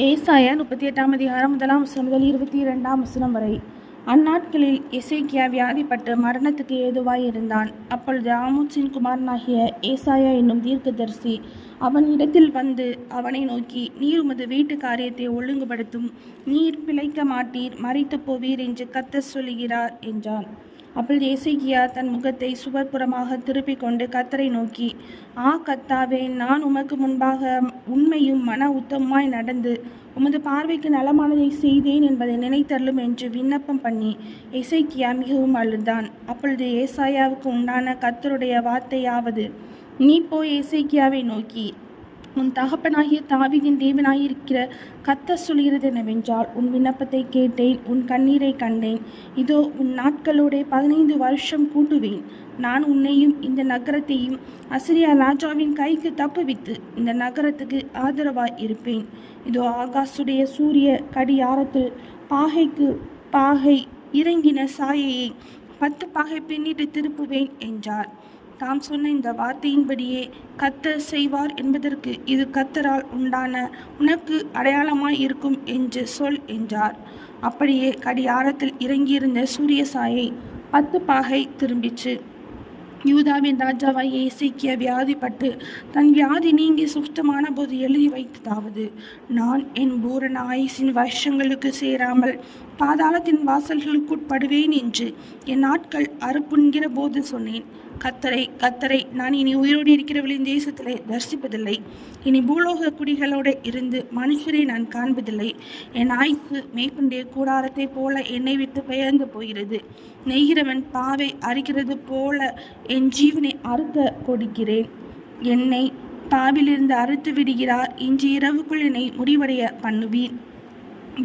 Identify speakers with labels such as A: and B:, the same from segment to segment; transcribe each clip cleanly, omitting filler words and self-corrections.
A: ஏசாயா 38ஆம் அதிகாரம் 1 வசனம் முதல் 22ஆம் வசனம் வரை. அந்நாட்களில் எசேக்கியா வியாதிப்பட்டு மரணத்துக்கு ஏதுவாய் இருந்தான். அப்பொழுது ஆமோத்சின் குமாரனாகிய ஏசாயா என்னும் தீர்க்கதரிசி அவன் இடத்தில் வந்து அவனை நோக்கி, நீர் உமது வீட்டு காரியத்தை ஒழுங்குபடுத்தும், நீர் பிழைக்க மாட்டீர், மரித்து போவீர் என்று கர்த்தர் சொல்லுகிறார் என்றான். அப்பொழுது எசேக்கியா தன் முகத்தை சுவர்புறமாக திருப்பிக் கொண்டு கர்த்தரை நோக்கி, கர்த்தாவே, நான் உமக்கு முன்பாக உண்மையும் மன உத்தமமாய் நடந்து உமது பார்வைக்கு நலமானதை செய்தேன் என்பதை நினைத்தருளும் என்று விண்ணப்பம் பண்ணி எசேக்கியா மிகவும் அழுதான். அப்பொழுது ஏசாயாவுக்கு உண்டான கர்த்தருடைய வார்த்தையாவது, நீ போய் எசேக்கியாவை நோக்கி, உன் தகப்பனாகிய தாவீதின் தேவனாயிருக்கிற கர்த்தர் சொல்கிறது என்னவென்றால், உன் விண்ணப்பத்தை கேட்டேன், உன் கண்ணீரை கண்டேன். இதோ உன் நாட்களோட 15 வருஷம் கூட்டுவேன். நான் உன்னையும் இந்த நகரத்தையும் அசிரியா ராஜாவின் கைக்கு தப்புவித்து இந்த நகரத்துக்கு ஆதரவாய் இருப்பேன். இதோ ஆகாசுடைய சூரிய கடியாரத்தில் பாகைக்கு பாகை இறங்கின சாயையை 10 பாகை பின்னிட்டு திருப்புவேன் என்றார். தாம் சொன்ன இந்த வார்த்தையின்படியே கர்த்தர் செய்வார் என்பதற்கு இது கர்த்தரால் உண்டான உனக்கு அடையாளமாய் இருக்கும் என்று சொல் என்றார். அப்படியே கடியாரத்தில் இறங்கியிருந்த சூரிய சாயை 10 பாகை திரும்பிச்சு. யூதாவின் ராஜாவாகிய எசேக்கியா வியாதிப்பட்டு தன் வியாதி நீங்கி சுத்தமான போது எழுதி வைத்ததாவது, நான் என் பூரண ஆயுசின் வருஷங்களுக்கு சேராமல் பாதாளத்தின் வாசல்களுக்குட்படுவேன் என்று என் நாட்கள் அறுப்புண்கிற போது சொன்னேன். கர்த்தரை நான் இனி உயிரோடு இருக்கிறவர்களின் தேசத்திலே தரிசிப்பதில்லை. இனி பூலோக குடிகளோடு இருந்து மனுஷரை நான் காண்பதில்லை. என் ஆயுசு மேய்ப்பனுடைய கூடாரத்தை போல என்னை விட்டு பெயர்ந்து போகிறது. நெய்கிறவன் பாவை அறுக்கிறது போல என் ஜீவனை அறுக்க கொடுக்கிறேன். என்னை பாவிலிருந்து அறுத்து விடுகிறார். இன்று இரவுக்குள் என்னை முடிவடைய பண்ணுவீர்.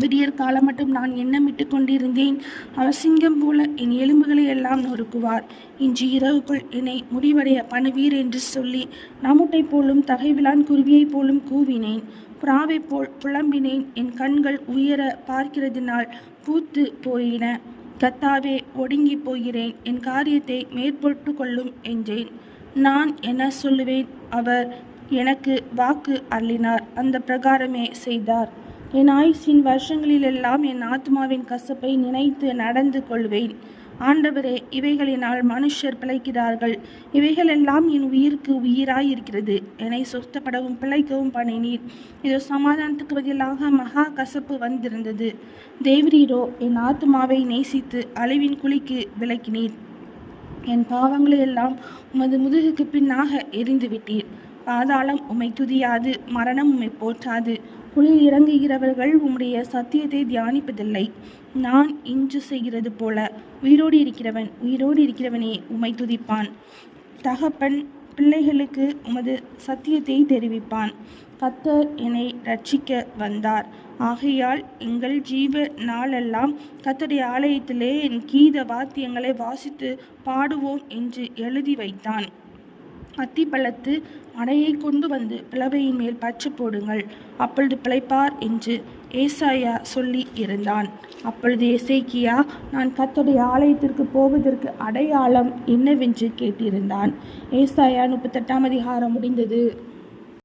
A: விடியற் காலம் மட்டும் நான் எண்ணமிட்டு கொண்டிருந்தேன். அவர் சிங்கம் போல என் எலும்புகளை எல்லாம் நொறுக்குவார். இன்று இரவுக்குள் என்னை முடிவடைய பண்ணுவீர் என்று சொல்லி நமுட்டை போலும் தகைவிலான் குருவியைப் போலும் கூவினேன். புறாவை போல் புலம்பினேன். என் கண்கள் உயர பார்க்கிறதினால் பூத்து போயின. கர்த்தாவே, ஒடுங்கி போகிறேன். என் காரியத்தை மேற்பட்டு கொள்ளும் என்றேன். நான் என்ன சொல்லுவேன்? அவர் எனக்கு வாக்கு அருளினார், அந்த பிரகாரமே செய்தார். என் ஆயுசின் வருஷங்களிலெல்லாம் என் ஆத்மாவின் கசப்பை நினைத்து நடந்து கொள்வேன். ஆண்டவரே, இவைகளினால் மனுஷர் பிழைக்கிறார்கள். இவைகளெல்லாம் என் உயிருக்கு உயிராயிருக்கிறது. என்னை சொஸ்தப்படவும் பிழைக்கவும் பண்ணினீர். இதோ சமாதானத்துக்கு பதிலாக மகா கசப்பு வந்திருந்தது. தேவரீரோ என் ஆத்மாவை நேசித்து அழிவின் குழிக்கு விலக்கினீர். என் பாவங்களை எல்லாம் உமது முதுகுக்கு பின்னாக எரிந்து விட்டீர். பாதாளம் உம்மை துதியாது, மரணம் உம்மை போற்றாது. குளிர் இறங்குகிறவர்கள் உம்முடைய சத்தியத்தை தியானிப்பதில்லை. நான் இன்று செய்கிறது போல உயிரோடு இருக்கிறவனே உம்மை துதிப்பான். தகப்பன் பிள்ளைகளுக்கு உமது சத்தியத்தை தெரிவிப்பான். கர்த்தர் என்னை ரட்சிக்க வந்தார். ஆகையால் எங்கள் ஜீவ நாளெல்லாம் கர்த்தருடைய ஆலயத்திலே என் கீத வாத்தியங்களை வாசித்து பாடுவோம் என்று எழுதி வைத்தான். அத்திப்பழத்து அடையை கொண்டு வந்து பிளவையின் மேல் பற்று போடுங்கள், அப்பொழுது பிழைப்பார் என்று ஏசாயா சொல்லி இருந்தான். அப்பொழுது எசேக்கியா, நான் கர்த்தருடைய ஆலயத்திற்கு போவதற்கு அடையாளம் என்னவென்று கேட்டிருந்தான். ஏசாயா 38ஆம் அதிகாரம் முடிந்தது.